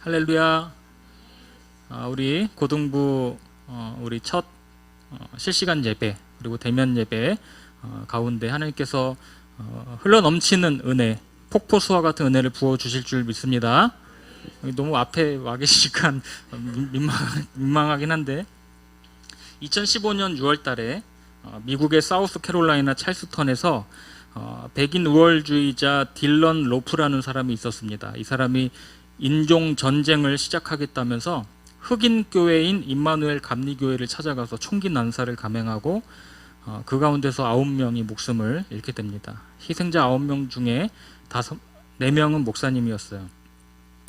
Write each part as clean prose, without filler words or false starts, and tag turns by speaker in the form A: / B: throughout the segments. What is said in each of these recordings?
A: 할렐루야. 우리 고등부 우리 첫 실시간 예배 그리고 대면 예배 가운데 하나님께서 흘러넘치는 은혜, 폭포수와 같은 은혜를 부어 주실 줄 믿습니다. 너무 앞에 와 계시니까 민망하긴 한데 2015년 6월 달에 미국의 사우스캐롤라이나 찰스턴에서 백인 우월주의자 딜런 로프라는 사람이 있었습니다. 이 사람이 인종 전쟁을 시작하겠다면서 흑인 교회인 임마누엘 감리교회를 찾아가서 총기 난사를 감행하고 그 가운데서 9명이 목숨을 잃게 됩니다. 희생자 9명 중에 4명은 목사님이었어요.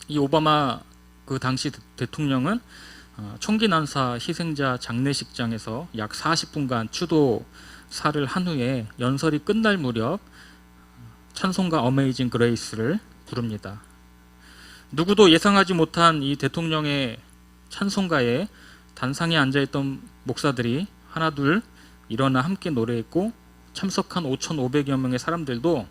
A: 이 오바마 그 당시 대통령은 총기 난사 희생자 장례식장에서 약 40분간 추도사를 한 후에 연설이 끝날 무렵 찬송가 어메이징 그레이스를 부릅니다. 누구도 예상하지 못한 이 대통령의 찬송가에 단상에 앉아있던 목사들이 하나둘 일어나 함께 노래했고 참석한 5,500여 명의 사람들도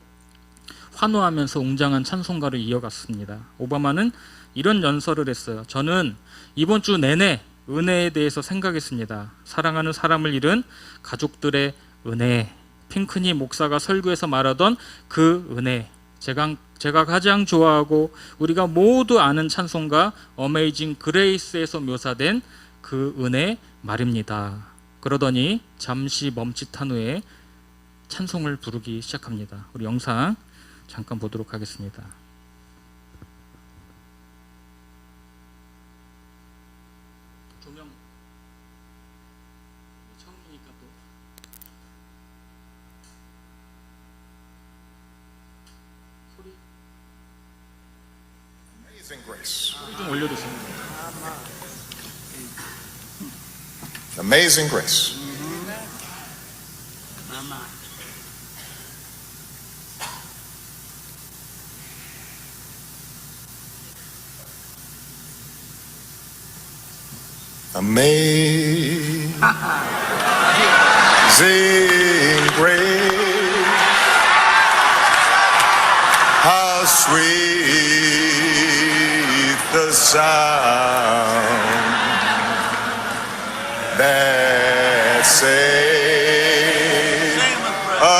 A: 환호하면서 웅장한 찬송가를 이어갔습니다. 오바마는 이런 연설을 했어요. 저는 이번 주 내내 은혜에 대해서 생각했습니다. 사랑하는 사람을 잃은 가족들의 은혜, 핑크니 목사가 설교에서 말하던 그 은혜, 제가 가장 좋아하고 우리가 모두 아는 찬송가 어메이징 그레이스에서 묘사된 그 은혜 말입니다. 그러더니 잠시 멈칫한 후에 찬송을 부르기 시작합니다. 우리 영상 잠깐 보도록 하겠습니다. 조명 처음이니까 또 소리
B: Amazing grace.
A: 좀 올려주세요.
B: Amazing grace. Amazing grace. How sweet the sound that saved a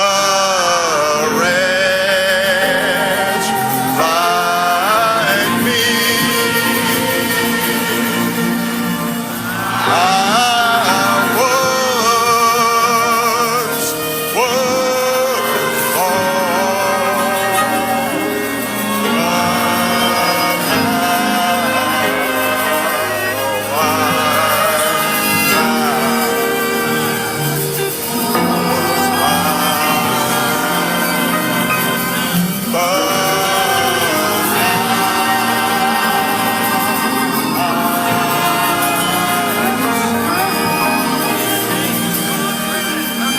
B: wretch like me. I was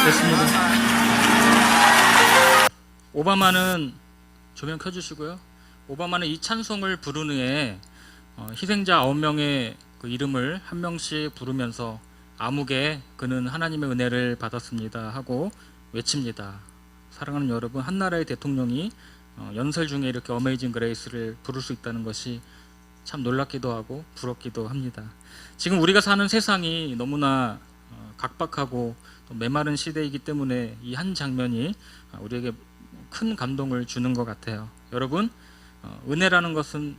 A: 됐습니다. 오바마는 조명 켜주시고요. 오바마는 이 찬송을 부른 후에 희생자 9명의 그 이름을 한 명씩 부르면서 암흑에 그는 하나님의 은혜를 받았습니다 하고 외칩니다. 사랑하는 여러분, 한 나라의 대통령이 연설 중에 이렇게 어메이징 그레이스를 부를 수 있다는 것이 참 놀랍기도 하고 부럽기도 합니다. 지금 우리가 사는 세상이 너무나 각박하고 또 메마른 시대이기 때문에 이 한 장면이 우리에게 큰 감동을 주는 것 같아요. 여러분, 은혜라는 것은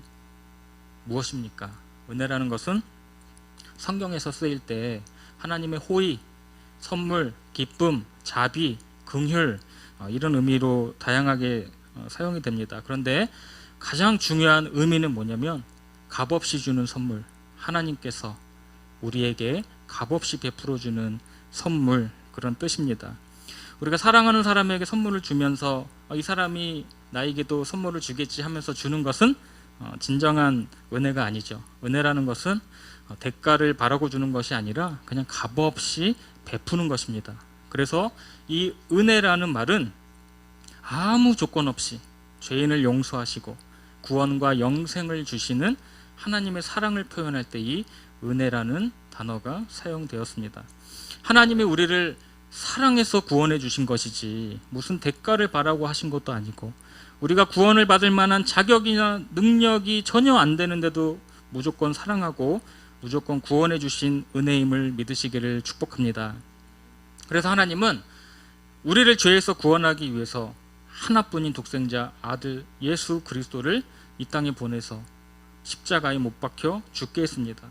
A: 무엇입니까? 은혜라는 것은 성경에서 쓰일 때 하나님의 호의, 선물, 기쁨, 자비, 긍휼 이런 의미로 다양하게 사용이 됩니다. 그런데 가장 중요한 의미는 뭐냐면 값없이 주는 선물, 하나님께서 우리에게 값없이 베풀어 주는 선물, 그런 뜻입니다. 우리가 사랑하는 사람에게 선물을 주면서 이 사람이 나에게도 선물을 주겠지 하면서 주는 것은 진정한 은혜가 아니죠. 은혜라는 것은 대가를 바라고 주는 것이 아니라 그냥 값없이 베푸는 것입니다. 그래서 이 은혜라는 말은 아무 조건 없이 죄인을 용서하시고 구원과 영생을 주시는 하나님의 사랑을 표현할 때 이 은혜라는 단어가 사용되었습니다. 하나님이 우리를 사랑해서 구원해 주신 것이지 무슨 대가를 바라고 하신 것도 아니고 우리가 구원을 받을 만한 자격이나 능력이 전혀 안 되는데도 무조건 사랑하고 무조건 구원해 주신 은혜임을 믿으시기를 축복합니다. 그래서 하나님은 우리를 죄에서 구원하기 위해서 하나뿐인 독생자 아들 예수 그리스도를 이 땅에 보내서 십자가에 못 박혀 죽게 했습니다.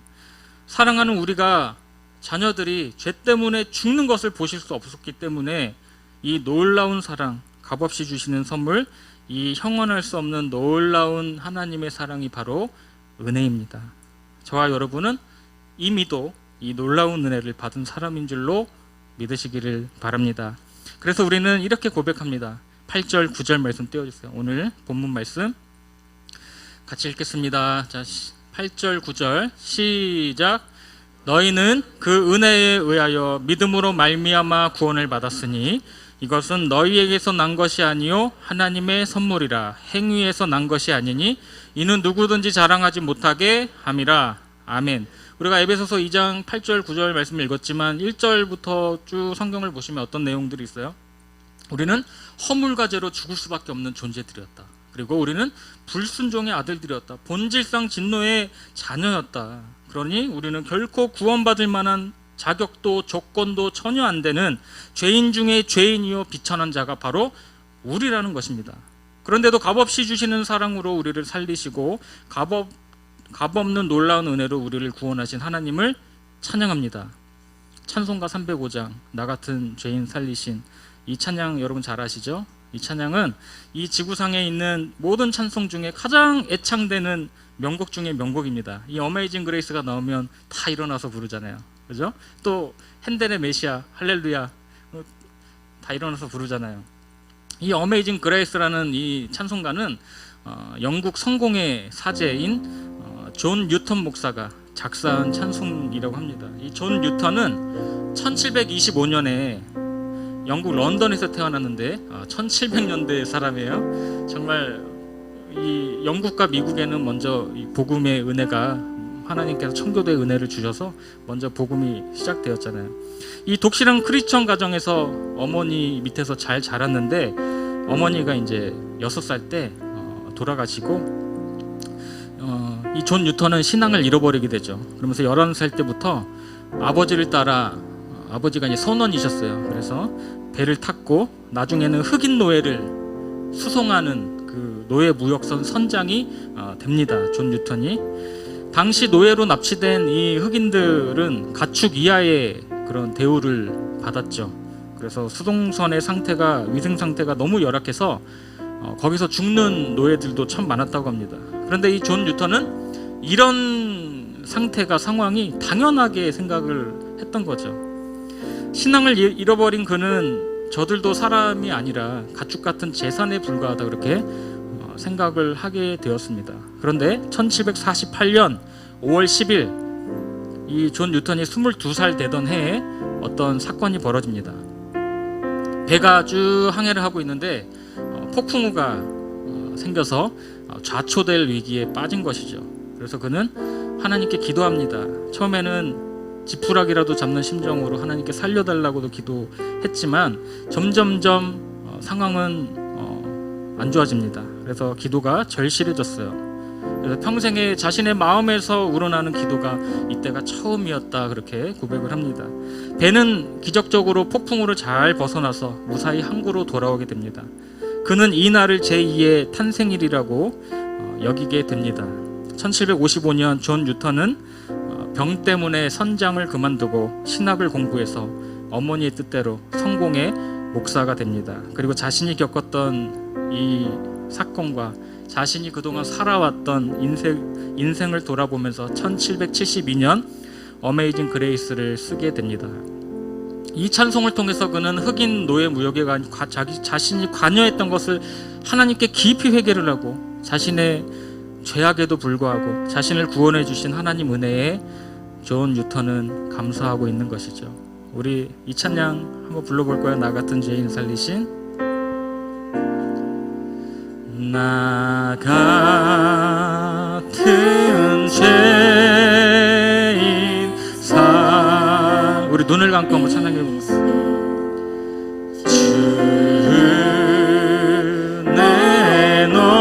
A: 사랑하는 우리가 자녀들이 죄 때문에 죽는 것을 보실 수 없었기 때문에 이 놀라운 사랑, 값없이 주시는 선물, 이 형언할 수 없는 놀라운 하나님의 사랑이 바로 은혜입니다. 저와 여러분은 이미도 이 놀라운 은혜를 받은 사람인 줄로 믿으시기를 바랍니다. 그래서 우리는 이렇게 고백합니다. 8절, 9절 말씀 띄워주세요. 오늘 본문 말씀 같이 읽겠습니다. 자, 8절, 9절 시작. 너희는 그 은혜에 의하여 믿음으로 말미암아 구원을 받았으니 이것은 너희에게서 난 것이 아니요 하나님의 선물이라. 행위에서 난 것이 아니니 이는 누구든지 자랑하지 못하게 함이라. 아멘. 우리가 에베소서 2장 8절 9절 말씀을 읽었지만 1절부터 쭉 성경을 보시면 어떤 내용들이 있어요? 우리는 허물과 죄로 죽을 수밖에 없는 존재들이었다. 그리고 우리는 불순종의 아들들이었다. 본질상 진노의 자녀였다. 그러니 우리는 결코 구원받을 만한 자격도 조건도 전혀 안 되는 죄인 중에 죄인이요 비천한 자가 바로 우리라는 것입니다. 그런데도 값없이 주시는 사랑으로 우리를 살리시고 값없는 놀라운 은혜로 우리를 구원하신 하나님을 찬양합니다. 찬송가 305장 나 같은 죄인 살리신 이 찬양 여러분 잘 아시죠? 이 찬양은 이 지구상에 있는 모든 찬송 중에 가장 애창되는 명곡 중에 명곡입니다. 이 어메이징 그레이스가 나오면 다 일어나서 부르잖아요. 그죠? 또 핸델의 메시아, 할렐루야 다 일어나서 부르잖아요. 이 어메이징 그레이스라는 이 찬송가는 영국 성공의 사제인 존 뉴턴 목사가 작사한 찬송이라고 합니다. 이 존 뉴턴은 1725년에 영국 런던에서 태어났는데 1700년대 사람이에요. 정말 이 영국과 미국에는 먼저 이 복음의 은혜가 하나님께서 청교도의 은혜를 주셔서 먼저 복음이 시작되었잖아요. 이 독실한 크리스천 가정에서 어머니 밑에서 잘 자랐는데 어머니가 이제 6살 때 돌아가시고 이 존 뉴턴은 신앙을 잃어버리게 되죠. 그러면서 11살 때부터 아버지를 따라 아버지가 이제 선원이셨어요. 그래서 배를 탔고 나중에는 흑인 노예를 수송하는 그 노예 무역선 선장이 됩니다. 존 뉴턴이. 당시 노예로 납치된 이 흑인들은 가축 이하의 그런 대우를 받았죠. 그래서 수송선의 상태가 위생 상태가 너무 열악해서 거기서 죽는 노예들도 참 많았다고 합니다. 그런데 이 존 뉴턴은 이런 상황이 당연하게 생각을 했던 거죠. 신앙을 잃어버린 그는 저들도 사람이 아니라 가축 같은 재산에 불과하다 그렇게 생각을 하게 되었습니다. 그런데 1748년 5월 10일 이 존 뉴턴이 22살 되던 해에 어떤 사건이 벌어집니다. 배가 쭉 항해를 하고 있는데 폭풍우가 생겨서 좌초될 위기에 빠진 것이죠. 그래서 그는 하나님께 기도합니다. 처음에는 지푸라기라도 잡는 심정으로 하나님께 살려달라고도 기도했지만 점점점 상황은 안 좋아집니다. 그래서 기도가 절실해졌어요. 그래서 평생에 자신의 마음에서 우러나는 기도가 이때가 처음이었다 그렇게 고백을 합니다. 배는 기적적으로 폭풍우를 잘 벗어나서 무사히 항구로 돌아오게 됩니다. 그는 이 날을 제2의 탄생일이라고 여기게 됩니다. 1755년 존 뉴턴은 병 때문에 선장을 그만두고 신학을 공부해서 어머니의 뜻대로 성공의 목사가 됩니다. 그리고 자신이 겪었던 이 사건과 자신이 그동안 살아왔던 인생을 돌아보면서 1772년 어메이징 그레이스를 쓰게 됩니다. 이 찬송을 통해서 그는 흑인 노예 무역에 자신이 관여했던 것을 하나님께 깊이 회개를 하고 자신의 죄악에도 불구하고 자신을 구원해 주신 하나님 은혜에 존 뉴턴은 감사하고 있는 것이죠. 우리 이 찬양 한번 불러볼 거예요. 나 같은 죄인 살리신 나 같은 죄인 우리 눈을 감고 한번 찬양해 보겠습니다. 주내 놀라워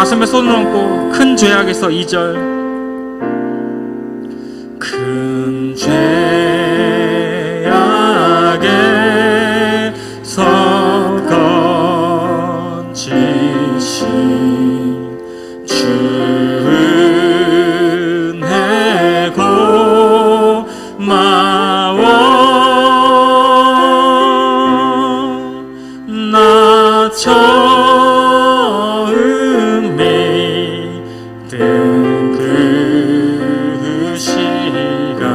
A: 가슴에 손을 얹고 큰 죄악에서 2절 큰 죄악에서 건지신 주 은혜 고마워 나 처음 믿은 그 시간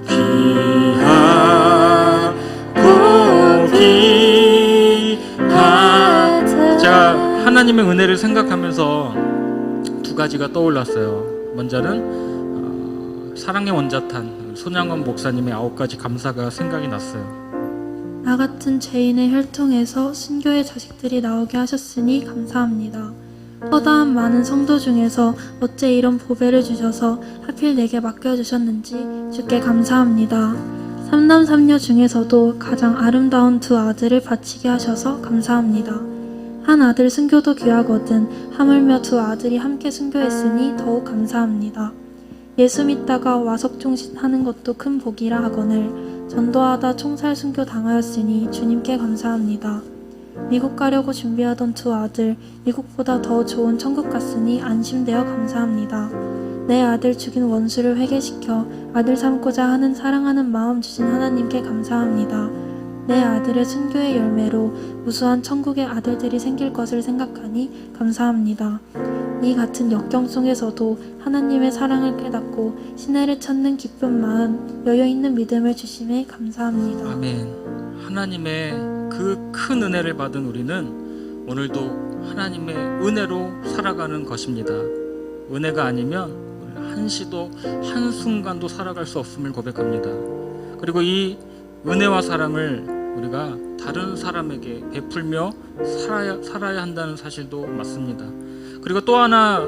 A: 귀하고 귀하다. 제가 하나님의 은혜를 생각하면서 두 가지가 떠올랐어요. 먼저는 사랑의 원자탄 손양원 목사님의 9가지 감사가 생각이 났어요.
C: 나 같은 죄인의 혈통에서 순교의 자식들이 나오게 하셨으니 감사합니다. 허다한 많은 성도 중에서 어째 이런 보배를 주셔서 하필 내게 맡겨주셨는지 주께 감사합니다. 삼남 삼녀 중에서도 가장 아름다운 두 아들을 바치게 하셔서 감사합니다. 한 아들 순교도 귀하거든 하물며 두 아들이 함께 순교했으니 더욱 감사합니다. 예수 믿다가 와석종신하는 것도 큰 복이라 하거늘 전도하다 총살 순교 당하였으니 주님께 감사합니다. 미국 가려고 준비하던 두 아들 미국보다 더 좋은 천국 갔으니 안심되어 감사합니다. 내 아들 죽인 원수를 회개시켜 아들 삼고자 하는 사랑하는 마음 주신 하나님께 감사합니다. 내 아들의 순교의 열매로 무수한 천국의 아들들이 생길 것을 생각하니 감사합니다. 이 같은 역경 속에서도 하나님의 사랑을 깨닫고 시내를 찾는 기쁜 마음, 여유있는 믿음을 주심에 감사합니다.
A: 아멘. 하나님의 그 큰 은혜를 받은 우리는 오늘도 하나님의 은혜로 살아가는 것입니다. 은혜가 아니면 한시도 한순간도 살아갈 수 없음을 고백합니다. 그리고 이 은혜와 사랑을 우리가 다른 사람에게 베풀며 살아야 한다는 사실도 맞습니다. 그리고 또 하나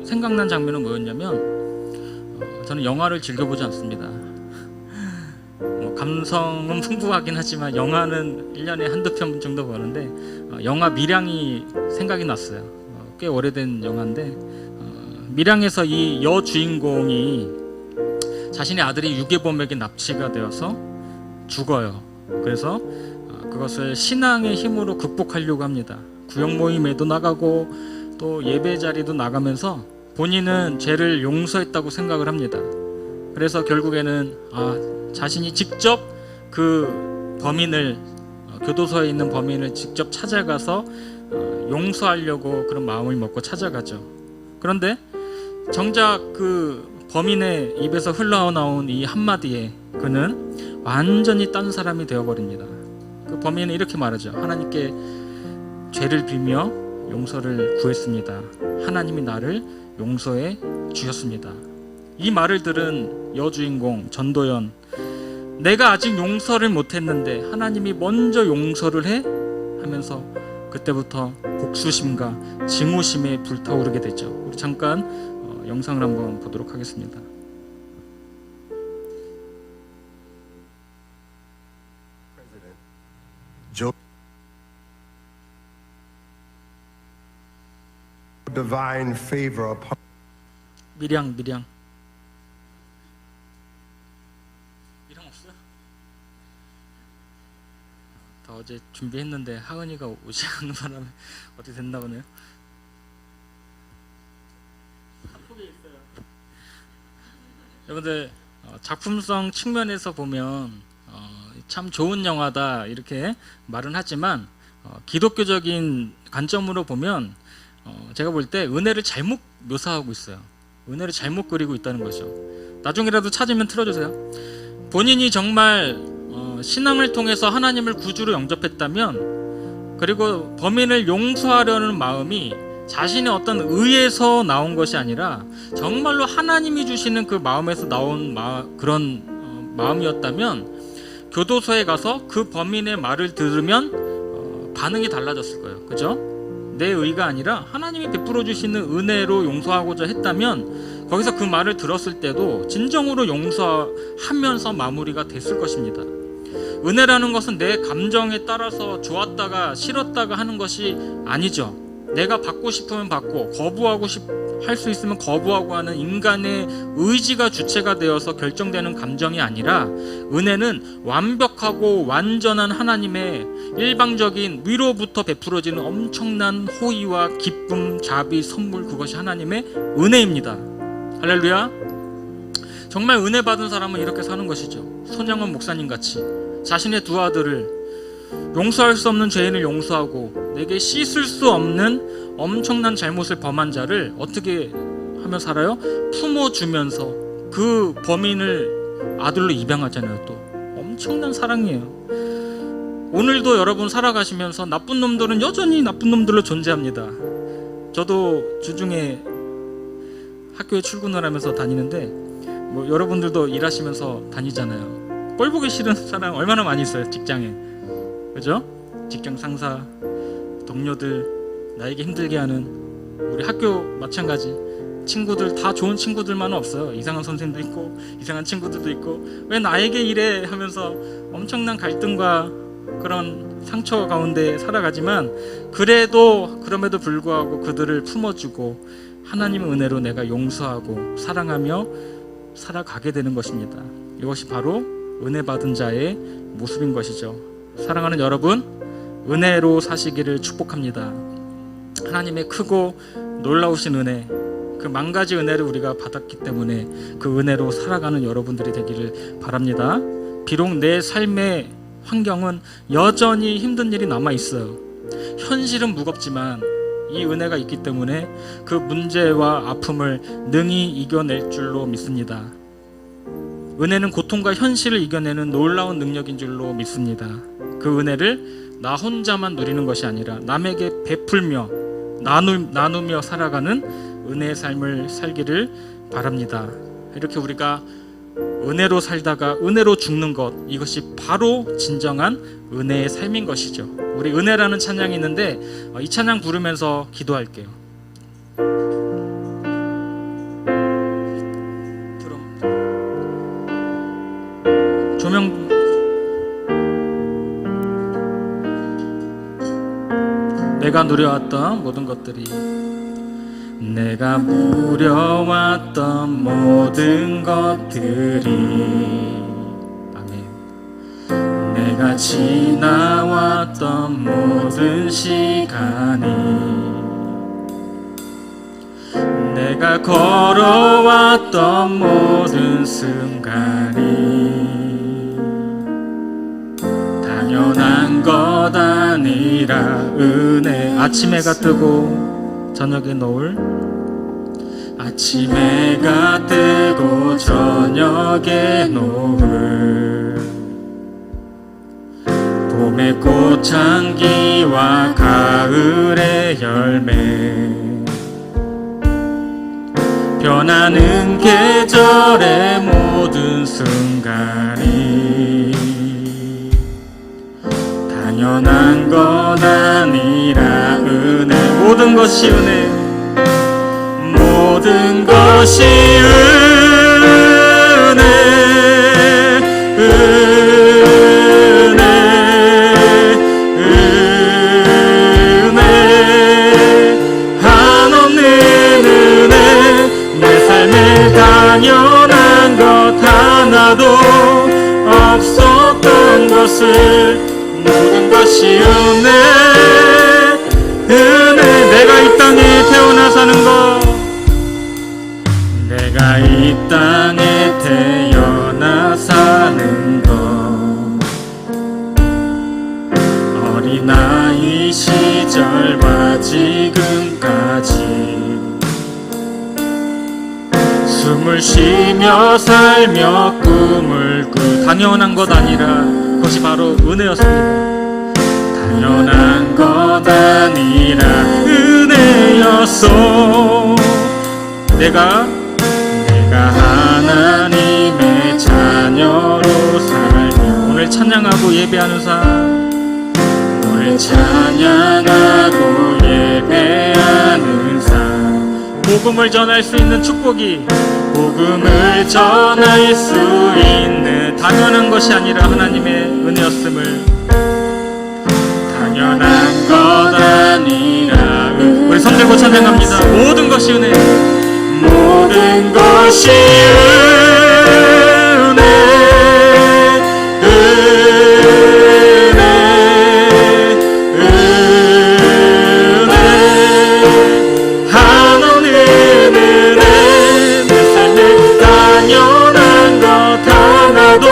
A: 생각난 장면은 뭐였냐면 저는 영화를 즐겨보지 않습니다. 감성은 풍부하긴 하지만 영화는 1년에 한두 편 정도 보는데 영화 밀양이 생각이 났어요. 꽤 오래된 영화인데 밀양에서 이 여주인공이 자신의 아들이 유괴범에게 납치가 되어서 죽어요. 그래서 그것을 신앙의 힘으로 극복하려고 합니다. 구역 모임에도 나가고 또 예배 자리도 나가면서 본인은 죄를 용서했다고 생각을 합니다. 그래서 결국에는 자신이 직접 그 범인을 교도소에 있는 범인을 직접 찾아가서 용서하려고 그런 마음을 먹고 찾아가죠. 그런데 정작 그 범인의 입에서 흘러나온 이 한마디에 그는 완전히 딴 사람이 되어버립니다. 그 범인은 이렇게 말하죠. 하나님께 죄를 빌며 용서를 구했습니다. 하나님이 나를 용서해 주셨습니다. 이 말을 들은 여주인공 전도연, 내가 아직 용서를 못했는데 하나님이 먼저 용서를 해? 하면서 그때부터 복수심과 증오심에 불타오르게 되죠. 우리 잠깐 영상을 한번 보도록 하겠습니다.
B: divine favor upon
A: 밀양 없어요? 다 어제 준비했는데 하은이가 오지 않는 바람에 어떻게 됐나 보네요. 한폭에 있어요. 여러분들 작품성 측면에서 보면 참 좋은 영화다 이렇게 말은 하지만 기독교적인 관점으로 보면 제가 볼 때 은혜를 잘못 묘사하고 있어요. 은혜를 잘못 그리고 있다는 거죠. 나중에라도 찾으면 틀어주세요. 본인이 정말 신앙을 통해서 하나님을 구주로 영접했다면, 그리고 범인을 용서하려는 마음이 자신의 어떤 의에서 나온 것이 아니라 정말로 하나님이 주시는 그 마음에서 나온 그런 마음이었다면 교도소에 가서 그 범인의 말을 들으면 반응이 달라졌을 거예요. 그죠? 내 의가 아니라 하나님이 베풀어 주시는 은혜로 용서하고자 했다면 거기서 그 말을 들었을 때도 진정으로 용서하면서 마무리가 됐을 것입니다. 은혜라는 것은 내 감정에 따라서 좋았다가 싫었다가 하는 것이 아니죠. 내가 받고 싶으면 받고 할 수 있으면 거부하고 하는 인간의 의지가 주체가 되어서 결정되는 감정이 아니라, 은혜는 완벽하고 완전한 하나님의 일방적인 위로부터 베풀어지는 엄청난 호의와 기쁨, 자비, 선물, 그것이 하나님의 은혜입니다. 할렐루야. 정말 은혜 받은 사람은 이렇게 사는 것이죠. 손양원 목사님 같이 자신의 두 아들을 용서할 수 없는 죄인을 용서하고 내게 씻을 수 없는 엄청난 잘못을 범한 자를 어떻게 하며 살아요? 품어주면서 그 범인을 아들로 입양하잖아요. 또 엄청난 사랑이에요. 오늘도 여러분 살아가시면서 나쁜 놈들은 여전히 나쁜 놈들로 존재합니다. 저도 주중에 학교에 출근을 하면서 다니는데, 여러분들도 일하시면서 다니잖아요. 꼴 보기 싫은 사람 얼마나 많이 있어요, 직장에. 그죠? 직장 상사, 동료들, 나에게 힘들게 하는, 우리 학교 마찬가지. 친구들 다 좋은 친구들만은 없어요. 이상한 선생님도 있고 이상한 친구들도 있고, 왜 나에게 이래 하면서 엄청난 갈등과 그런 상처 가운데 살아가지만, 그럼에도 불구하고 그들을 품어주고 하나님의 은혜로 내가 용서하고 사랑하며 살아가게 되는 것입니다. 이것이 바로 은혜 받은 자의 모습인 것이죠. 사랑하는 여러분, 은혜로 사시기를 축복합니다. 하나님의 크고 놀라우신 은혜, 그 만 가지 은혜를 우리가 받았기 때문에 그 은혜로 살아가는 여러분들이 되기를 바랍니다. 비록 내 삶의 환경은 여전히 힘든 일이 남아 있어요. 현실은 무겁지만 이 은혜가 있기 때문에 그 문제와 아픔을 능히 이겨낼 줄로 믿습니다. 은혜는 고통과 현실을 이겨내는 놀라운 능력인 줄로 믿습니다. 그 은혜를 나 혼자만 누리는 것이 아니라 남에게 베풀며 나누며 살아가는 은혜의 삶을 살기를 바랍니다. 이렇게 우리가 은혜로 살다가 은혜로 죽는 것, 이것이 바로 진정한 은혜의 삶인 것이죠. 우리 은혜라는 찬양이 있는데 이 찬양 부르면서 기도할게요. 조명 내가 누려왔던 모든 것들이, 내가 누려왔던 모든 것들이, 아멘. 내가 지나왔던 모든 시간이, 내가 걸어왔던 모든 순간이 당연한 것 아니라 은혜. 아침 해가 뜨고 저녁에 노을, 아침 해가 뜨고 저녁에 노을, 봄의 꽃향기와 가을의 열매, 변하는 계절의 모든 순간이 당연한 것 아니라 은혜. 모든 것이 은혜, 모든 것이 은혜, 은혜, 은혜, 한없는 은혜. 내 삶에 당연한 것 하나도 없었던 것을, 모든 것이 은혜, 은혜. 내가 이 땅에 태어나 사는 것, 내가 이 땅에 태어나 사는 것, 어린아이 시절과 지금까지 숨을 쉬며 살며 꿈을 당연한 것 아니라 그것이 바로 은혜였습니다. 당연한 것 아니라 은혜였어. 내가 하나님의 자녀로 살며, 오늘 찬양하고 예배하는 삶, 오늘 찬양하고 예배하는 삶, 복음을 전할 수 있는 축복이, 복음을 전할 수 있는 당연한 것이 아니라 하나님의 은혜였음을, 당연한 것 아니라 들고 찬양합니다. 모든 것이 은혜, 모든 것이 은혜, 은혜, 은혜, 하나님 은혜. 내 삶에 당연한 것 하나도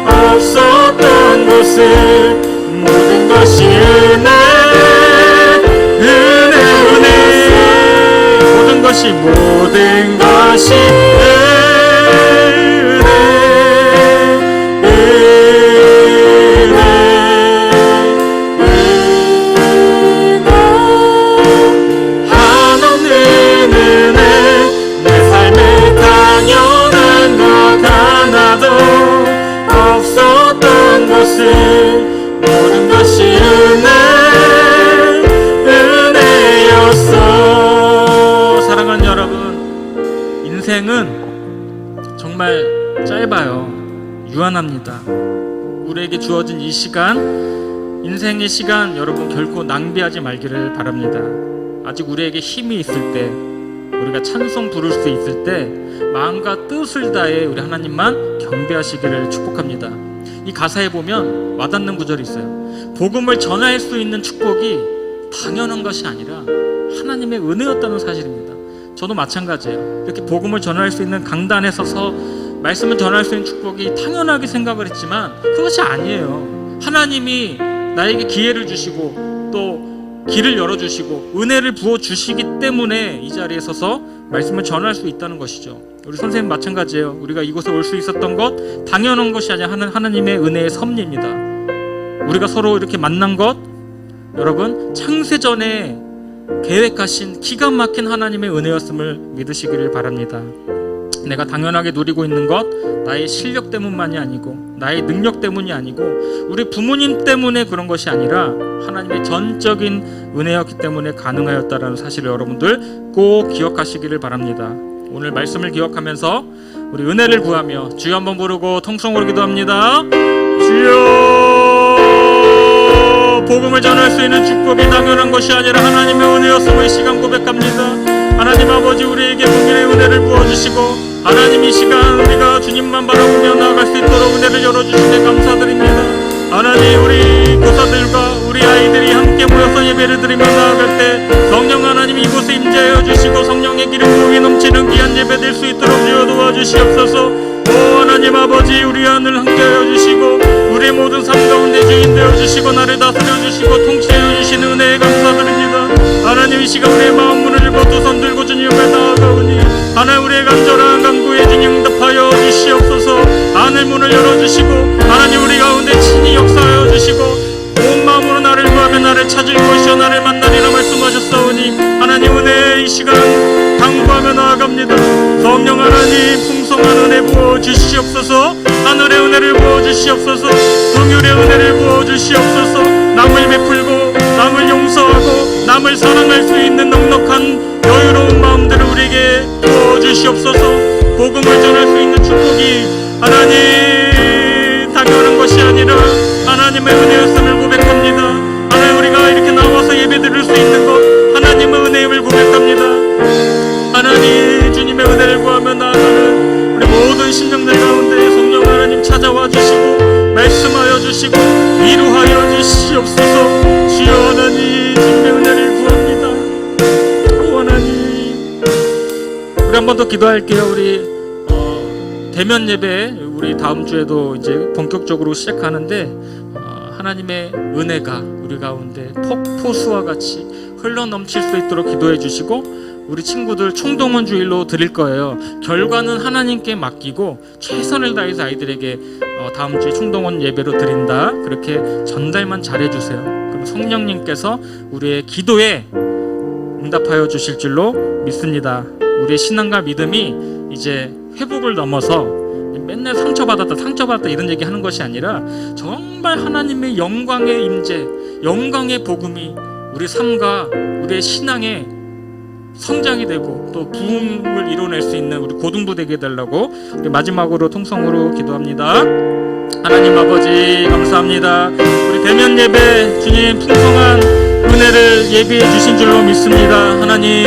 A: 없었던 것을 모든 것이 은혜, 은혜, 은혜, 모든 것이 은혜, 은혜, 은혜, 하나님 은혜. 내 삶에 당연한 것 하나도 없었던 것을 모든 것이 은혜, 은혜였어. 사랑하는 여러분, 인생은 정말 짧아요. 유한합니다. 우리에게 주어진 이 시간, 인생의 시간, 여러분 결코 낭비하지 말기를 바랍니다. 아직 우리에게 힘이 있을 때, 우리가 찬송 부를 수 있을 때 마음과 뜻을 다해 우리 하나님만 경배하시기를 축복합니다. 이 가사에 보면 와닿는 구절이 있어요. 복음을 전할 수 있는 축복이 당연한 것이 아니라 하나님의 은혜였다는 사실입니다. 저도 마찬가지예요. 이렇게 복음을 전할 수 있는 강단에 서서 말씀을 전할 수 있는 축복이 당연하게 생각을 했지만 그것이 아니에요. 하나님이 나에게 기회를 주시고 또 길을 열어주시고 은혜를 부어주시기 때문에 이 자리에 서서 말씀을 전할 수 있다는 것이죠. 우리 선생님 마찬가지예요. 우리가 이곳에 올 수 있었던 것 당연한 것이 아니라 하나님의 은혜의 섭리입니다. 우리가 서로 이렇게 만난 것, 여러분 창세전에 계획하신 기가 막힌 하나님의 은혜였음을 믿으시기를 바랍니다. 내가 당연하게 누리고 있는 것 나의 실력 때문만이 아니고 나의 능력 때문이 아니고 우리 부모님 때문에 그런 것이 아니라 하나님의 전적인 은혜였기 때문에 가능하였다라는 사실을 여러분들 꼭 기억하시기를 바랍니다. 오늘 말씀을 기억하면서 우리 은혜를 구하며 주여 한번 부르고 통성으로 기도합니다. 주여, 복음을 전할 수 있는 축복이 당연한 것이 아니라 하나님의 은혜였음을 이 시간 고백합니다. 하나님 아버지, 우리에게 복음의 은혜를 부어주시고 하나님 이 시간 우리가 주님만 바라보며 나아갈 수 있도록 은혜를 열어주시네 감사드립니다. 하나님, 우리 교사들과 우리 아이들이 함께 모여서 예배를 드리며 나아갈 때 성령 하나님 이곳에 임재하여 주시고 성령의 기름 부음이 넘치는 귀한 예배 될 수 있도록 주여 도와주시옵소서. 오 하나님 아버지, 우리 하늘 함께하여 주시고 우리의 모든 삶 가운데 주인 되어주시고 나를 다스려 주시고 통치하여 주시는 은혜에 감사드립니다. 하나님, 이 시간 우리의 마음 문을 열고 두 손 들고 주님 앞에 나아가오니 하나님, 우리의 간절한 간구에 주님 응답하여 주시옵소서. 하늘 문을 열어주시고 하나님 우리 가운데 친히 역사하여 주시고 온 마음으로 나를 구하며 나를 찾을 것이요 나를 만나리라 말씀하셨사오니 하나님, 은혜 이 시간 당부하며 나아갑니다. 성령 하나님, 풍성한 은혜 부어 주시옵소서. 하늘의 은혜를 부어 주시옵소서. 긍휼의 은혜를 부어 주시옵소서. 남을 베풀고 남을 용서하고 남을 사랑할 수 있는 넉넉한 여유로운 마음들을 우리에게 부어 주시옵소서. 복음을 전할 수 있는 축복이 하나님 당연한 것이 아니라 하나님의 은혜였음을 고백합니다. 하나님, 우리가 이렇게 나와서 예배 드릴 수 있는 것 하나님의 은혜임을 고백합니다. 하나님, 주님의 은혜를 구하며 나아가는 우리 모든 심령들 가운데 성령 하나님 찾아와 주시고 말씀하여 주시고 위로하여 주시옵소서. 주여 하나님, 주님의 은혜를 구합니다. 오 하나님, 우리 한 번 더 기도할게요. 우리 대면 예배 우리 다음 주에도 이제 본격적으로 시작하는데 하나님의 은혜가 우리 가운데 폭포수와 같이 흘러 넘칠 수 있도록 기도해 주시고 우리 친구들 총동원 주일로 드릴 거예요. 결과는 하나님께 맡기고 최선을 다해서 아이들에게 다음 주에 총동원 예배로 드린다, 그렇게 전달만 잘해 주세요. 그럼 성령님께서 우리의 기도에 응답하여 주실 줄로 믿습니다. 우리의 신앙과 믿음이 이제 회복을 넘어서 맨날 상처받았다 이런 얘기 하는 것이 아니라 정말 하나님의 영광의 임재, 영광의 복음이 우리 삶과 우리의 신앙에 성장이 되고 또 부흥을 이뤄낼 수 있는 우리 고등부 되게 해달라고 우리 마지막으로 통성으로 기도합니다. 하나님 아버지, 감사합니다. 우리 대면 예배 주님 풍성한 은혜를 예비해 주신 줄로 믿습니다. 하나님,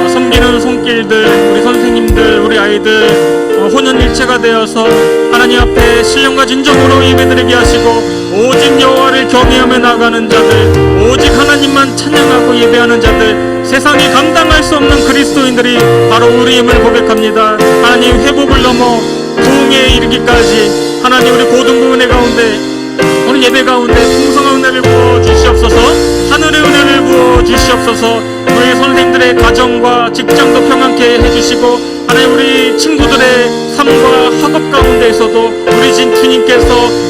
A: 섬기는 손길들, 우리 선생님들, 우리 아이들 혼연일체가 되어서 하나님 앞에 신령과 진정으로 예배드리게 하시고, 오직 여호와를 경외하며 나가는 자들, 오직 하나님만 찬양하고 예배하는 자들, 세상이 감당할 수 없는 그리스도인들이 바로 우리임을 고백합니다. 하나님, 회복을 넘어 부흥에 이르기까지 하나님, 우리 고등부 은혜 가운데, 오늘 예배 가운데 풍성한 은혜를 부어 주시옵소서. 하늘의 은혜를 부어 주시옵소서. 우리 선생님들의 가정과 직장도 평안케 해주시고, 하나님, 우리 친구들의 삶과 학업 가운데에서도 우리 진 주님께서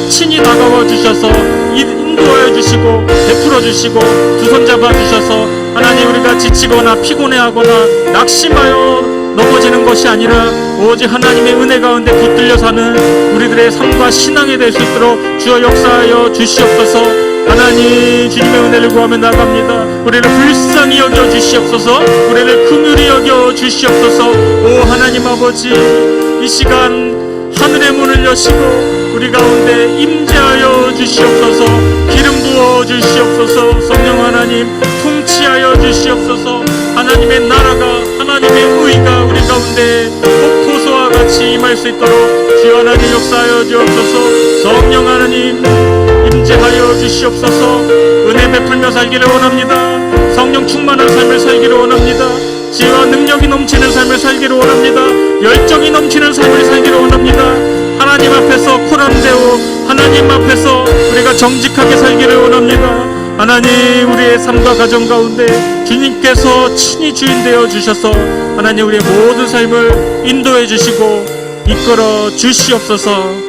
A: 친히 다가와 주셔서 인도하여 주시고 베풀어 주시고 두 손 잡아 주셔서, 하나님, 우리가 지치거나 피곤해하거나 낙심하여 넘어지는 것이 아니라 오직 하나님의 은혜 가운데 붙들려 사는 우리들의 삶과 신앙이 될 수 있도록 주여 역사하여 주시옵소서. 하나님, 주님의 은혜를 구하며 나갑니다. 우리를 불쌍히 여겨 주시옵소서. 우리를 긍휼히 여겨 주시옵소서. 오 하나님 아버지, 이 시간 하늘의 문을 여시고 우리 가운데 임재하여 주시옵소서. 기름 부어 주시옵소서. 성령 하나님, 통치하여 주시옵소서. 하나님의 나라가, 하나님의 의가 우리 가운데 폭포수와 같이 임할 수 있도록 주여 하나님 역사하여 주옵소서. 성령 하나님, 임재하여 주시옵소서. 은혜 베풀며 살기를 원합니다. 성령 충만한 삶을 살기를 원합니다. 지혜와 능력이 넘치는 삶을 살기를 원합니다. 열정이 넘치는 삶을 살기를 원합니다. 하나님 앞에서 코람되고 하나님 앞에서 우리가 정직하게 살기를 원합니다. 하나님, 우리의 삶과 가정 가운데 주님께서 친히 주인 되어 주셔서 하나님, 우리의 모든 삶을 인도해 주시고 이끌어 주시옵소서.